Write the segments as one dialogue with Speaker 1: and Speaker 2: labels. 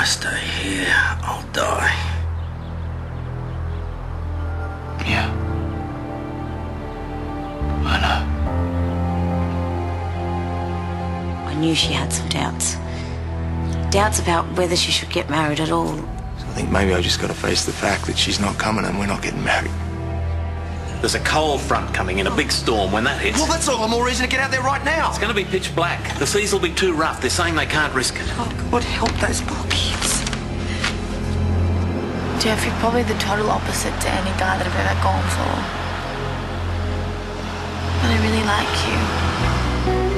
Speaker 1: stay here, I'll die.
Speaker 2: Yeah. I know.
Speaker 3: I knew she had some doubts. Doubts about whether she should get married at all.
Speaker 2: So I think maybe I just got to face the fact that she's not coming and we're not getting married.
Speaker 1: There's a cold front coming in, a big storm. When that hits...
Speaker 4: Well, that's all the more reason to get out there right now.
Speaker 1: It's going to be pitch black. The seas will be too rough. They're saying they can't risk it.
Speaker 3: Oh, God, help those poor kids.
Speaker 5: Jeff, you're probably the total opposite to any guy that I've ever gone for. But I really like you.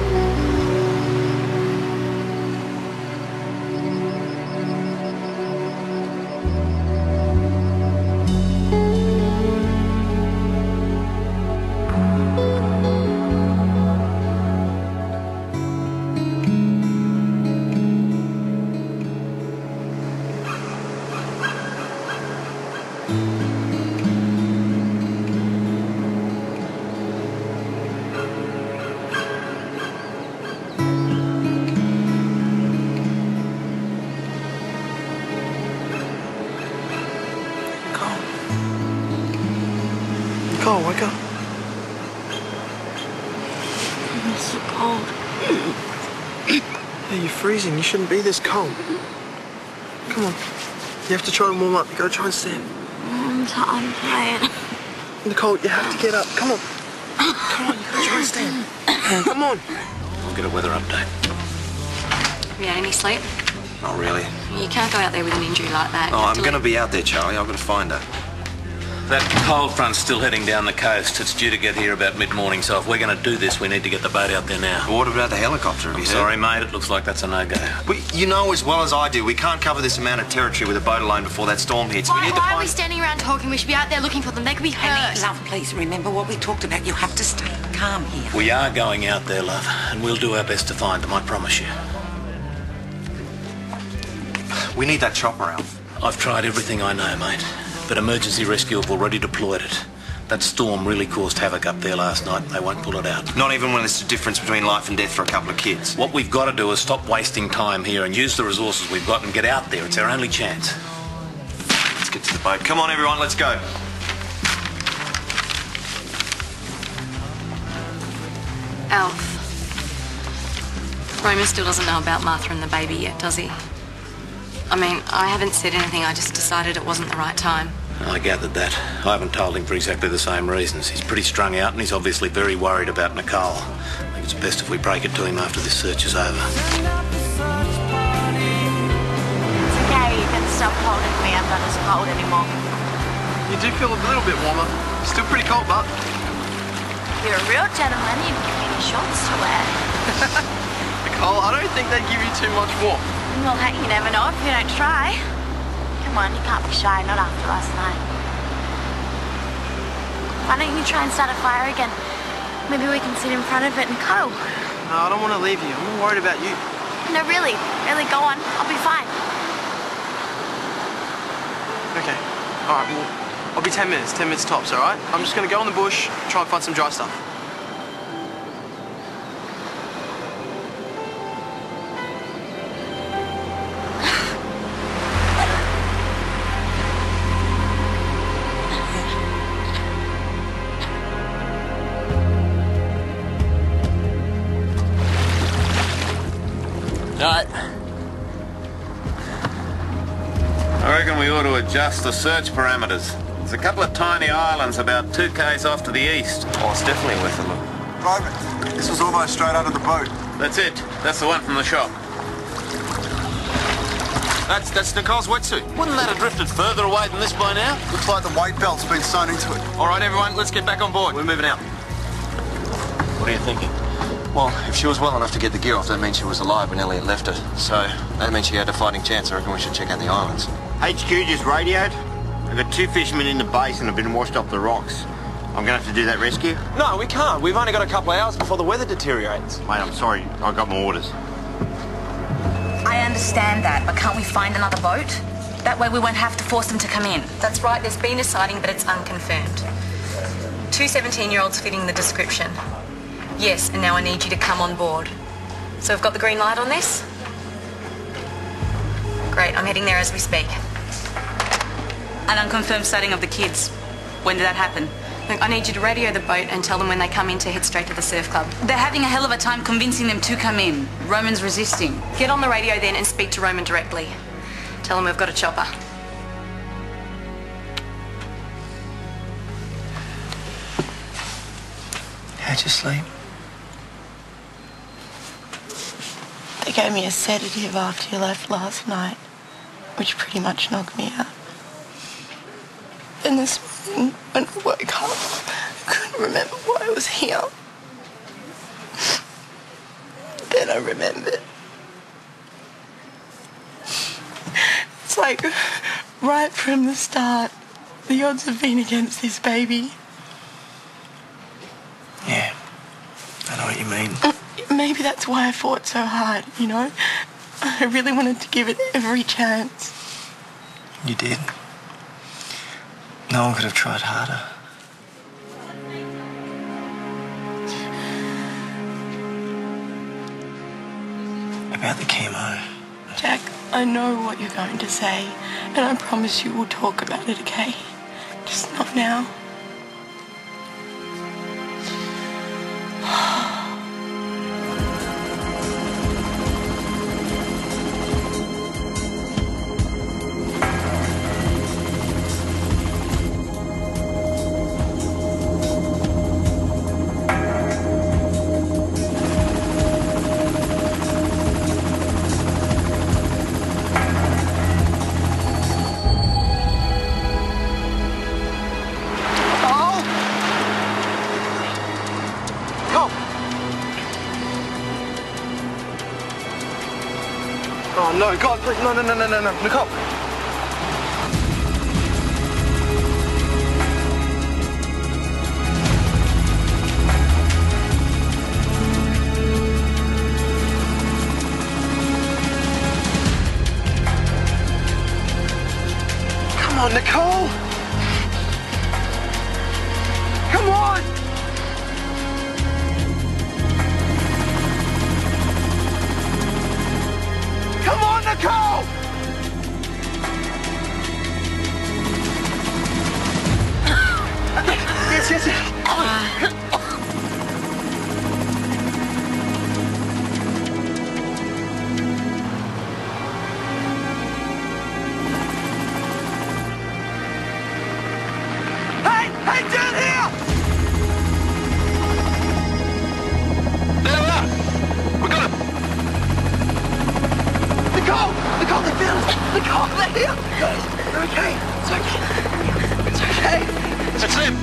Speaker 4: Nicole, wake up.
Speaker 5: It's so cold.
Speaker 4: Hey, you're freezing. You shouldn't be this cold. Come on. You have to try and warm up. You gotta try and stand.
Speaker 5: I'm tired.
Speaker 4: Nicole, you have to get up. Come on. Come on, you gotta try and stand. Come on.
Speaker 1: We'll get a weather update.
Speaker 6: Have you had any sleep?
Speaker 7: Not really.
Speaker 6: You can't go out there with an injury like that.
Speaker 7: Oh, I'm going to be out there, Charlie. I've got to find her.
Speaker 1: That cold front's still heading down the coast. It's due to get here about mid-morning, so if we're going to do this, we need to get the boat out there now.
Speaker 7: But what about the helicopter? Have you heard?
Speaker 1: Sorry, mate. It looks like that's a no-go.
Speaker 7: You know as well as I do, we can't cover this amount of territory with a boat alone before that storm hits. We need to
Speaker 5: Why
Speaker 7: find...
Speaker 5: are we standing around talking? We should be out there looking for them. They could be hurt.
Speaker 3: Penny, love, please remember what we talked about. You have to stay calm here.
Speaker 1: We are going out there, love, and we'll do our best to find them, I promise you.
Speaker 7: We need that chopper out.
Speaker 1: I've tried everything I know, mate, but emergency rescue have already deployed it. That storm really caused havoc up there last night, and they won't pull it out.
Speaker 7: Not even when it's the difference between life and death for a couple of kids.
Speaker 1: What we've got to do is stop wasting time here and use the resources we've got and get out there. It's our only chance.
Speaker 7: Let's get to the boat. Come on, everyone, let's go.
Speaker 6: Alf. Roman still doesn't know about Martha and the baby yet, does he? I mean, I haven't said anything. I just decided it wasn't the right time.
Speaker 1: I gathered that. I haven't told him for exactly the same reasons. He's pretty strung out and he's obviously very worried about Nicole. I think it's best if we break it to him after this search is over.
Speaker 5: It's okay, you can stop holding me. I'm not as cold anymore.
Speaker 4: You do feel a little bit warmer. Still pretty cold, but...
Speaker 5: You're a real gentleman. You give me any shorts to wear.
Speaker 4: Nicole, I don't think they give you too much warmth.
Speaker 5: Well, hey, you never know if you don't try. Come on, you can't be shy, not after last night. Why don't you try and start a fire again? Maybe we can sit in front of it and cuddle.
Speaker 4: No, I don't want to leave you. I'm more worried about you.
Speaker 5: No, really. Really, go on. I'll be fine.
Speaker 4: Okay. All right, well, I'll be 10 minutes. 10 minutes tops, all right? I'm just going to go in the bush, try and find some dry stuff.
Speaker 1: Right. I reckon we ought to adjust the search parameters. There's a couple of tiny islands about 2 k's off to the east.
Speaker 7: Oh, it's definitely worth a look.
Speaker 8: Roman, this was almost straight out of the boat.
Speaker 1: That's it. That's the one from the shop.
Speaker 7: That's Nicole's wetsuit.
Speaker 1: Wouldn't that have drifted further away than this by now?
Speaker 8: Looks like the weight belt's been sewn into it.
Speaker 7: All right, everyone, let's get back on board. We're moving out.
Speaker 1: What are you thinking?
Speaker 7: Well, if she was well enough to get the gear off, that means she was alive when Elliot left her. So, that means she had a fighting chance. I reckon we should check out the islands.
Speaker 9: HQ just radioed. I've got 2 fishermen in the basin have been washed off the rocks. I'm going to have to do that rescue.
Speaker 4: No, we can't. We've only got a couple of hours before the weather deteriorates.
Speaker 9: Mate, I'm sorry. I got my orders.
Speaker 3: I understand that, but can't we find another boat? That way we won't have to force them to come in.
Speaker 6: That's right, there's been a sighting, but it's unconfirmed. 2 17-year-olds fitting the description. Yes, and now I need you to come on board. So we've got the green light on this? Great. Great, I'm heading there as we speak.
Speaker 3: An unconfirmed sighting of the kids. When did that happen?
Speaker 6: Look, I need you to radio the boat and tell them when they come in to head straight to the surf club.
Speaker 3: They're having a hell of a time convincing them to come in. Roman's resisting.
Speaker 6: Get on the radio then and speak to Roman directly. Tell him we've got a chopper.
Speaker 2: How'd you sleep?
Speaker 10: They gave me a sedative after you left last night, which pretty much knocked me out. And this morning, when I woke up, I couldn't remember why I was here. Then I remembered. It's like, right from the start, the odds have been against this baby.
Speaker 2: Yeah, I know what you mean.
Speaker 10: Maybe that's why I fought so hard, you know? I really wanted to give it every chance.
Speaker 2: You did. No one could have tried harder. About the chemo.
Speaker 10: Jack, I know what you're going to say, and I promise you we'll talk about it, okay? Just not now.
Speaker 4: Oh no, God, please, no, Nicole. Come on, Nicole. Come on. Come on, Nicole! Yes. Hey, down here! There we are! We got him! Nicole, they found us! Nicole, they're here! Guys, they're okay. It's okay. It's okay. It's him!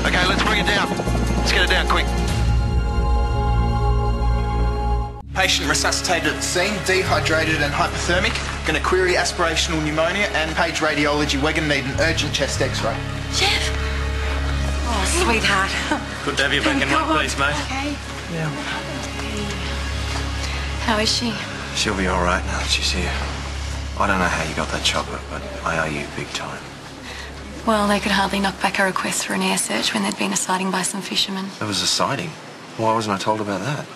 Speaker 4: Okay, let's bring it down. Let's get it down quick.
Speaker 11: Patient resuscitated at the scene, dehydrated and hypothermic. Going to query aspirational pneumonia and page radiology. We're going to need an urgent chest x-ray.
Speaker 6: Chef! Oh, sweetheart.
Speaker 1: Good to have you back in one piece, mate.
Speaker 6: Okay.
Speaker 2: Yeah.
Speaker 6: How is she?
Speaker 2: She'll be all right now that she's here. I don't know how you got that chopper, but I owe you big time.
Speaker 6: Well, they could hardly knock back a request for an air search when there'd been a sighting by some fishermen.
Speaker 2: There was a sighting. Why wasn't I told about that?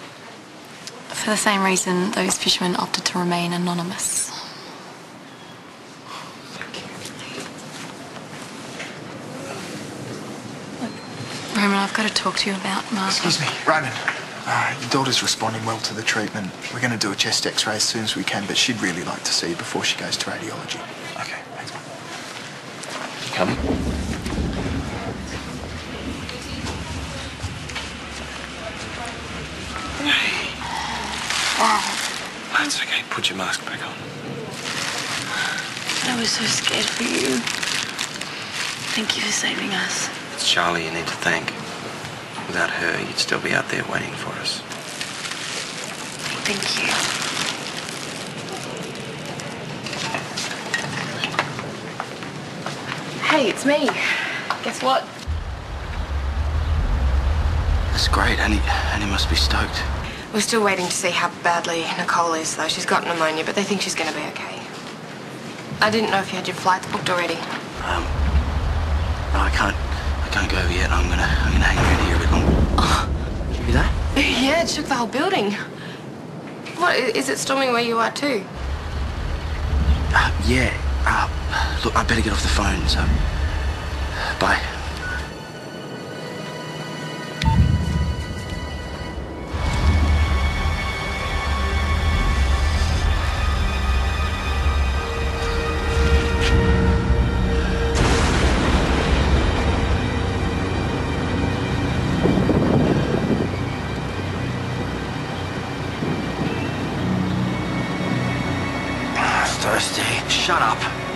Speaker 6: For the same reason, those fishermen opted to remain anonymous. Roman, I've got to talk to you about Martha.
Speaker 11: Excuse me, Roman. Your daughter's responding well to the treatment. We're going to do a chest x-ray as soon as we can, but she'd really like to see you before she goes to radiology. Okay, thanks.
Speaker 2: You coming? That's okay. Put your mask back on.
Speaker 10: I was so scared for you. Thank you for saving us.
Speaker 2: It's Charlie you need to thank. Without her, you'd still be out there waiting for us.
Speaker 10: Thank you.
Speaker 6: Hey, it's me. Guess what?
Speaker 2: That's great. Annie must be stoked.
Speaker 12: We're still waiting to see how badly Nicole is, though. She's got pneumonia, but they think she's going to be okay. I didn't know if you had your flights booked already.
Speaker 2: No, I can't Don't go yet. I'm gonna hang around here a bit longer. You hear that?
Speaker 12: Yeah, it shook the whole building. What, is it storming where you are too?
Speaker 2: Yeah. Look, I better get off the phone, so... Bye. Thirsty. Shut up.